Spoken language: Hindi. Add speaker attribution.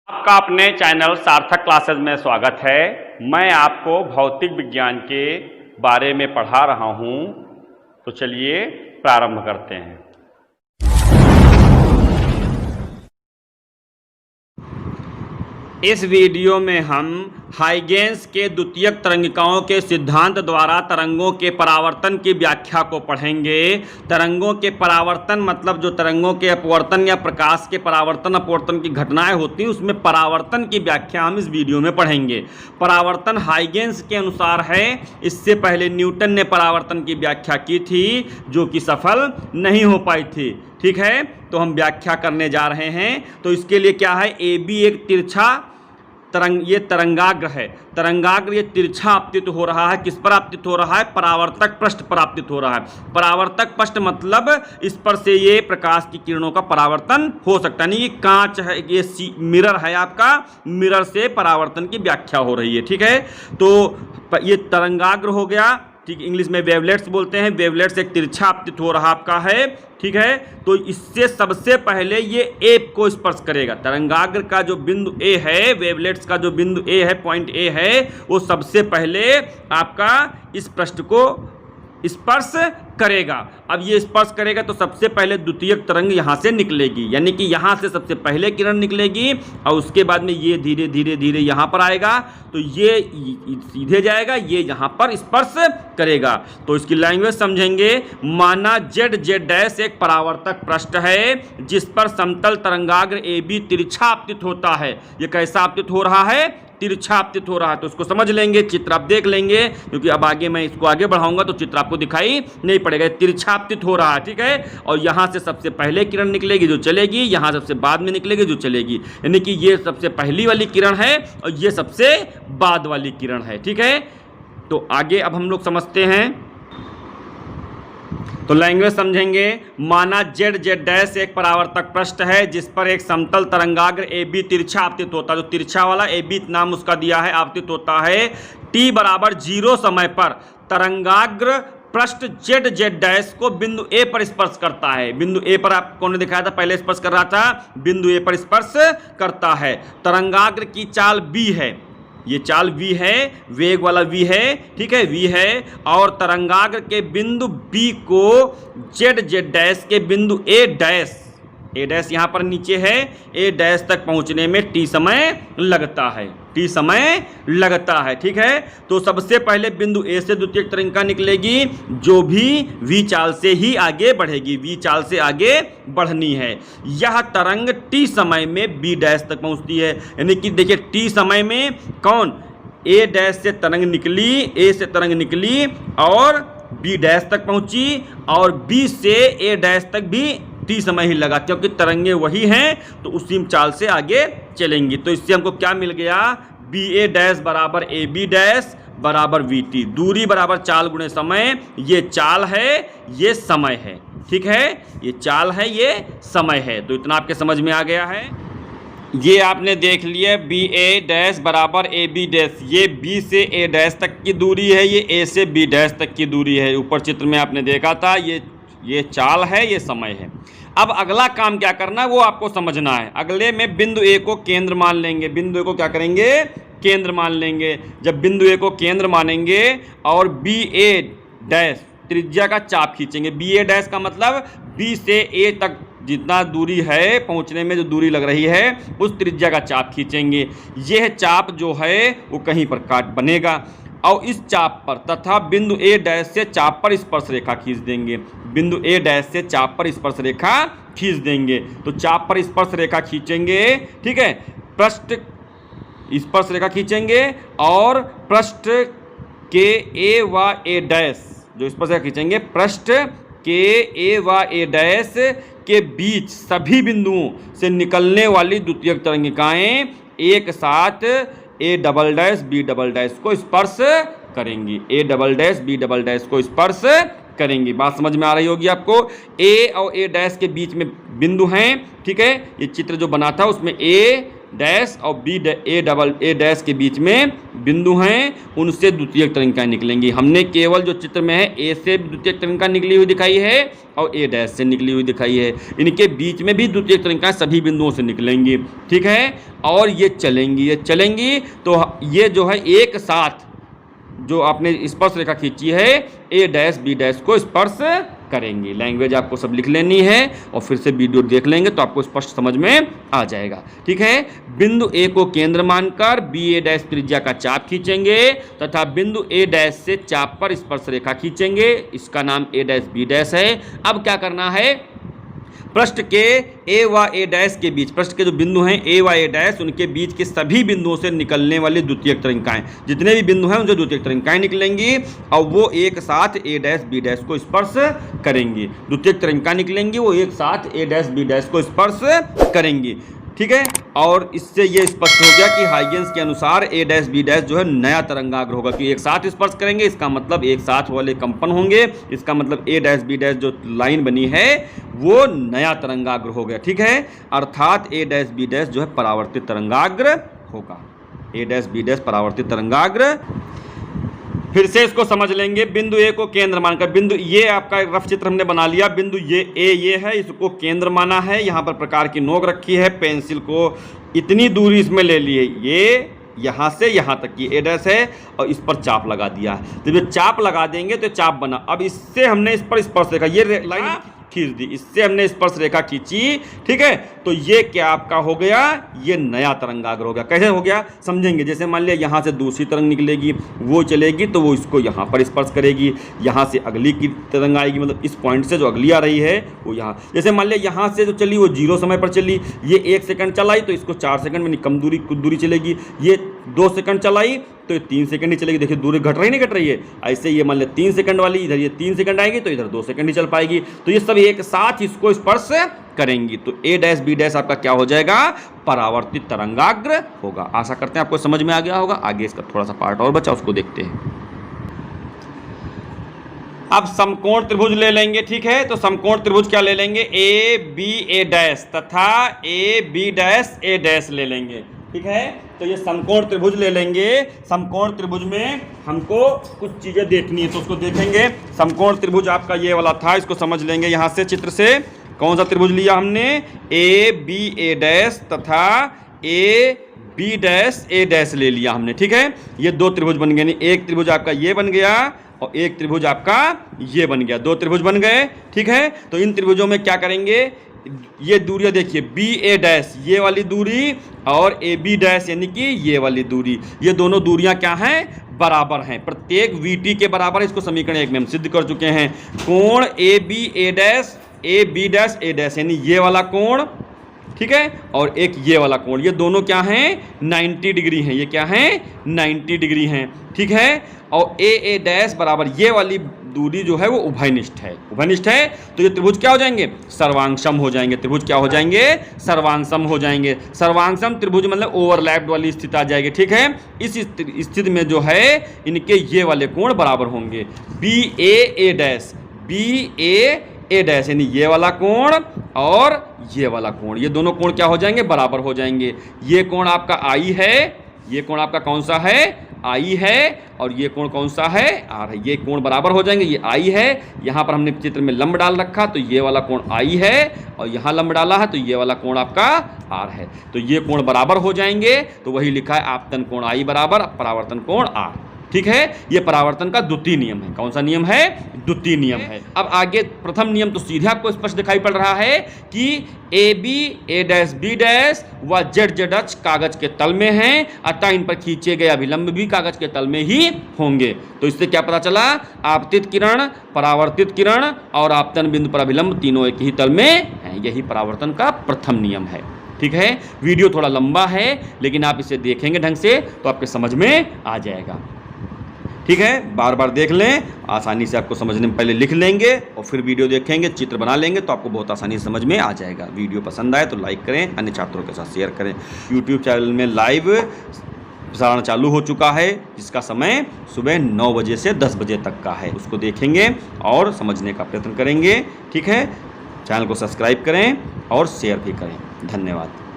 Speaker 1: आपका अपने चैनल सार्थक क्लासेस में स्वागत है। मैं आपको भौतिक विज्ञान के बारे में पढ़ा रहा हूं, तो चलिए प्रारंभ करते हैं। इस वीडियो में हम हाइगेंस के द्वितीयक तरंगिकाओं के सिद्धांत द्वारा तरंगों के परावर्तन की व्याख्या को पढ़ेंगे। तरंगों के परावर्तन मतलब जो तरंगों के अपवर्तन या प्रकाश के परावर्तन अपवर्तन की घटनाएं होती हैं, उसमें परावर्तन की व्याख्या हम इस वीडियो में पढ़ेंगे। परावर्तन हाइगेंस के अनुसार है। इससे पहले न्यूटन ने परावर्तन की व्याख्या की थी, जो कि सफल नहीं हो पाई थी। ठीक है, तो हम व्याख्या करने जा रहे हैं। तो इसके लिए क्या है, ए बी एक तिरछा ये तरंगाग्र है। तरंगाग्र ये तिरछा आपतित हो रहा है। किस पर आपतित हो रहा है? परावर्तक पृष्ठ पर आपतित हो रहा है। परावर्तक पृष्ठ मतलब इस पर से ये प्रकाश की किरणों का परावर्तन हो सकता है। नहीं, ये कांच है, ये मिरर है आपका, मिरर से परावर्तन की व्याख्या हो रही है। ठीक है, तो ये तरंगाग्र हो गया। ठीक, इंग्लिश में वेवलेट्स बोलते हैं। वेवलेट्स एक तिरछा आपतित हो रहा आपका है। ठीक है, तो इससे सबसे पहले ये ए को स्पर्श करेगा। तरंगाग्र का जो बिंदु ए है, वेवलेट्स का जो बिंदु ए है, पॉइंट ए है, वो सबसे पहले आपका इस पृष्ठ को स्पर्श करेगा। अब ये स्पर्श करेगा तो सबसे पहले द्वितीयक तरंग यहाँ से निकलेगी, यानी कि यहाँ से सबसे पहले किरण निकलेगी और उसके बाद में ये धीरे धीरे धीरे यहाँ पर आएगा, तो ये सीधे जाएगा, ये यहाँ पर स्पर्श करेगा। तो इसकी लैंग्वेज समझेंगे। माना जेड जेड डैश एक परावर्तक पृष्ठ है जिस पर समतल तरंगाग्र ए बी तिरछा आपतित होता है। ये कैसा आपतित हो रहा है? तिरछा आपतित हो रहा है। तो उसको समझ लेंगे, चित्र आप देख लेंगे, क्योंकि अब आगे मैं इसको आगे बढ़ाऊंगा तो चित्र आपको दिखाई नहीं पड़ेगा। तिरछा आपतित हो रहा है। ठीक है, और यहाँ से सबसे पहले किरण निकलेगी जो चलेगी, यहाँ सबसे बाद में निकलेगी जो चलेगी, यानी कि ये सबसे पहली वाली किरण है और ये सबसे बाद वाली किरण है। ठीक है, तो आगे अब हम लोग समझते हैं। तो लैंग्वेज समझेंगे। माना जेड जेड डैश एक परावर्तक पृष्ठ है जिस पर एक समतल तरंगाग्र ए बी तिरछा आपतित होता है। जो तिरछा वाला ए बी नाम उसका दिया है, आपतित होता है। टी बराबर 0 समय पर तरंगाग्र पृष्ठ जेड जेड डैश को बिंदु ए पर स्पर्श करता है। बिंदु ए पर आपको ने दिखाया था, पहले स्पर्श कर रहा था, बिंदु ए पर स्पर्श करता है। तरंगाग्र की चाल बी है, ये चाल v है, वेग वाला v है। ठीक है, v है, और तरंगाग्र के बिंदु b को जेड जेड डैश के बिंदु a डैश यहाँ पर नीचे है, a डैश तक पहुँचने में t समय लगता है। t समय लगता है। ठीक है, तो सबसे पहले बिंदु a से द्वितीयक तरंगिका निकलेगी, जो भी v चाल से ही आगे बढ़ेगी, v चाल से आगे बढ़नी है। यह तरंग t समय में b डैश तक पहुंचती है, यानी कि देखिए t समय में कौन, a डैश से तरंग निकली, a से तरंग निकली और b डैश तक पहुंची, और b से a डैश तक भी t समय ही लगा, क्योंकि तरंगे वही हैं तो उसी चाल से आगे चलेंगी। तो इससे हमको क्या मिल गया, बी ए डैश बराबर ए बी डैश बराबर वी टी। दूरी बराबर चाल गुणे समय। ये चाल है, ये समय है। ठीक है, ये चाल है, ये समय है। तो इतना आपके समझ में आ गया है। ये आपने देख लिया, बी ए डैश बराबर ए बी डैश। ये बी से ए डैश तक की दूरी है, ये ए से बी डैश तक की दूरी है। ऊपर चित्र में आपने देखा था, ये चाल है, ये समय है। अब अगला काम क्या करना है वो आपको समझना है। अगले में बिंदु ए को केंद्र मान लेंगे। बिंदु ए को क्या करेंगे? केंद्र मान लेंगे। जब बिंदु ए को केंद्र मानेंगे और बी ए डैश त्रिज्या का चाप खींचेंगे। बी ए डैश का मतलब बी से ए तक जितना दूरी है, पहुंचने में जो दूरी लग रही है, उस त्रिज्या का चाप खींचेंगे। यह चाप जो है वो कहीं पर काट बनेगा और इस चाप पर तथा बिंदु ए डैश से चाप पर स्पर्श रेखा खींच देंगे। बिंदु ए डैश से चाप पर स्पर्श रेखा खींच देंगे। तो चाप पर स्पर्श रेखा खींचेंगे। ठीक है, पृष्ठ स्पर्श रेखा खींचेंगे और पृष्ठ के ए व ए डैश जो स्पर्श रेखा खींचेंगे, पृष्ठ के ए व ए डैश के बीच सभी बिंदुओं से निकलने वाली द्वितीयक तरंगिकाएं एक साथ A double dash B double dash को स्पर्श करेंगी। A double dash B double dash को स्पर्श करेंगी। बात समझ में आ रही होगी आपको। ए और ए डैश के बीच में बिंदु हैं। ठीक है, ये चित्र जो बना था उसमें ए डैश और ए डैश के बीच में बिंदु हैं, उनसे द्वितीयक तरंगिकाएं निकलेंगी। हमने केवल जो चित्र में है ए से द्वितीयक तरंगिका निकली हुई दिखाई है और ए डैश से निकली हुई दिखाई है। इनके बीच में भी द्वितीयक तरंगिकाएं सभी बिंदुओं से निकलेंगी, ठीक है। और ये चलेंगी तो ये जो है एक साथ जो आपने स्पर्श रेखा खींची है ए डैश बी डैश को स्पर्श करेंगी। लैंग्वेज आपको सब लिख लेनी है और फिर से वीडियो देख लेंगे तो आपको स्पष्ट समझ में आ जाएगा, ठीक है। बिंदु ए को केंद्र मानकर बी ए डैश त्रिज्या का चाप खींचेंगे तथा बिंदु ए डैश से चाप पर स्पर्श रेखा खींचेंगे। इसका नाम ए डैश बी डैश है। अब क्या करना है, पृष्ठ के ए व ए डैश के बीच, पृष्ठ के जो बिंदु हैं ए व ए डैश, उनके बीच के सभी बिंदुओं से निकलने वाली द्वितीयक तरंगिकाएं, जितने भी बिंदु हैं उनसे द्वितीयक तरंगिकाएं निकलेंगी और वो एक साथ ए डैश बी डैश को स्पर्श करेंगी। द्वितीयक तरंगिकाएं निकलेंगी, वो एक साथ ए डैश बी डैश को स्पर्श करेंगी, ठीक है। और इससे ये स्पष्ट हो गया कि हाइगेंस के अनुसार ए डैश बी डैश जो है नया तरंगाग्र होगा, कि एक साथ स्पर्श करेंगे, इसका मतलब एक साथ वाले कंपन होंगे, इसका मतलब ए डैश बी डैश जो लाइन बनी है वो नया तरंगाग्र हो गया, ठीक है। अर्थात ए डैश बी डैश जो है परावर्तित तरंगाग्र होगा, ए डैश बी डैश परावर्तित तरंगाग्र। फिर से इसको समझ लेंगे। बिंदु ए को केंद्र मानकर, बिंदु ये आपका रफ चित्र हमने बना लिया, बिंदु ये है, इसको केंद्र माना है। यहाँ पर प्रकार की नोक रखी है, पेंसिल को इतनी दूरी इसमें ले लिए, ये यहाँ से यहाँ तक की ए डैश है और इस पर चाप लगा दिया है। तो जब चाप लगा देंगे तो चाप बना। अब इससे हमने इस पर स्पर्श रेखा, ये लाइन खींच दी, इससे हमने स्पर्श रेखा खींची, ठीक है। तो ये क्या आपका हो गया, ये नया तरंगाग्र हो गया। कैसे हो गया समझेंगे। जैसे मान लिया यहाँ से दूसरी तरंग निकलेगी, वो चलेगी तो वो इसको यहाँ पर स्पर्श करेगी, यहाँ से अगली की तरंग आएगी, मतलब इस पॉइंट से जो अगली आ रही है वो यहाँ। जैसे मान लिया यहाँ से जो चली वो 0 समय पर चली, ये 1 सेकंड चलाई तो इसको 4 सेकंड में कम दूरी कुछ दूरी चलेगी। ये 2 सेकंड चलाई तो ये 3 सेकंड ही चलेगी। देखिए दूरी घट रही नहीं घट रही है। ऐसे ये मान लिया 3 सेकंड वाली, इधर ये 3 सेकंड आएगी तो इधर 2 सेकंड ही चल पाएगी। तो ये सब एक साथ इसको स्पर्श करेंगी। तो ए डैश बी डैश आपका क्या हो जाएगा, परावर्तित तरंगाग्र होगा। आशा करते हैं आपको समझ में आ गया होगा। आगे इसका थोड़ा सा पार्ट और बचा, उसको देखते हैं। अब समकोण त्रिभुज ले लेंगे, ठीक है। तो समकोण त्रिभुज क्या ले लेंगे, ए बी ए डैश तथा A B dash A dash ले लेंगे, ठीक है। तो ये समकोण त्रिभुज ले लेंगे। समकोण त्रिभुज में हमको कुछ चीजें देखनी है तो उसको देखेंगे। समकोण त्रिभुज आपका ये वाला था, इसको समझ लेंगे। यहाँ से चित्र से कौन सा त्रिभुज लिया हमने, ए बी ए डैश तथा A B dash A dash ले लिया हमने, ठीक है। ये 2 त्रिभुज बन गए। एक त्रिभुज आपका ये बन गया और एक त्रिभुज आपका ये बन गया, 2 त्रिभुज बन गए, ठीक है। तो इन त्रिभुजों में क्या करेंगे, ये दूरियां देखिए, बी ए डैश ये वाली दूरी और ए बी डैश यानी कि ये वाली दूरी, ये दोनों दूरियां क्या हैं, बराबर हैं। प्रत्येक वीटी के बराबर। इसको समीकरण 1 में हम सिद्ध कर चुके हैं। कोण A B A dash A B dash A dash यानी ये वाला कोण, ठीक है, और एक ये वाला कोण, ये दोनों क्या हैं, 90 डिग्री हैं। ये क्या हैं, 90 डिग्री हैं, ठीक है। और ए डैश बराबर ये वाली दूरी जो है वो उभयनिष्ठ है। उभयनिष्ठ है तो ये त्रिभुज क्या हो जाएंगे, सर्वांगसम हो जाएंगे। त्रिभुज क्या हो जाएंगे, सर्वांगसम हो जाएंगे। सर्वांगसम त्रिभुज मतलब ओवरलैप्ड वाली स्थिति आ जाएगी, ठीक है। इस स्थिति में जो है इनके ये वाले कोण बराबर होंगे। B A dash B A dash यानी ये वाला कोण और ये वाला कोण, ये दोनों कोण क्या हो जाएंगे, बराबर हो जाएंगे। ये कोण आपका आई है, ये कोण आपका कौन सा है, आई है, और ये कोण कौन सा है, आर है। ये कोण बराबर हो जाएंगे। ये आई है, यहाँ पर हमने चित्र में लंब डाल रखा तो ये वाला कोण आई है, और यहाँ लंब डाला है तो ये वाला कोण आपका आर है। तो ये कोण बराबर हो जाएंगे। तो वही लिखा है आपतन कोण आई बराबर परावर्तन कोण आर, ठीक है। ये परावर्तन का द्वितीय नियम है। कौन सा नियम है, द्वितीय नियम है। अब आगे प्रथम नियम तो सीधे आपको स्पष्ट दिखाई पड़ रहा है कि A B A dash B dash व जेड जेड अक्ष कागज के तल में हैं, अतः इन पर खींचे गए अभिलंब भी कागज के तल में ही होंगे। तो इससे क्या पता चला, आपतित किरण, परावर्तित किरण और आपतन बिंदु पर अभिलंब तीनों एक ही तल में हैं। यही परावर्तन का प्रथम नियम है, ठीक है। वीडियो थोड़ा लंबा है लेकिन आप इसे देखेंगे ढंग से तो आपके समझ में आ जाएगा, ठीक है। बार बार देख लें, आसानी से आपको समझने में पहले लिख लेंगे और फिर वीडियो देखेंगे, चित्र बना लेंगे तो आपको बहुत आसानी से समझ में आ जाएगा। वीडियो पसंद आए तो लाइक करें, अन्य छात्रों के साथ शेयर करें। यूट्यूब चैनल में लाइव प्रसारण चालू हो चुका है, जिसका समय सुबह 9 बजे से 10 बजे तक का है। उसको देखेंगे और समझने का प्रयत्न करेंगे, ठीक है। चैनल को सब्सक्राइब करें और शेयर भी करें। धन्यवाद।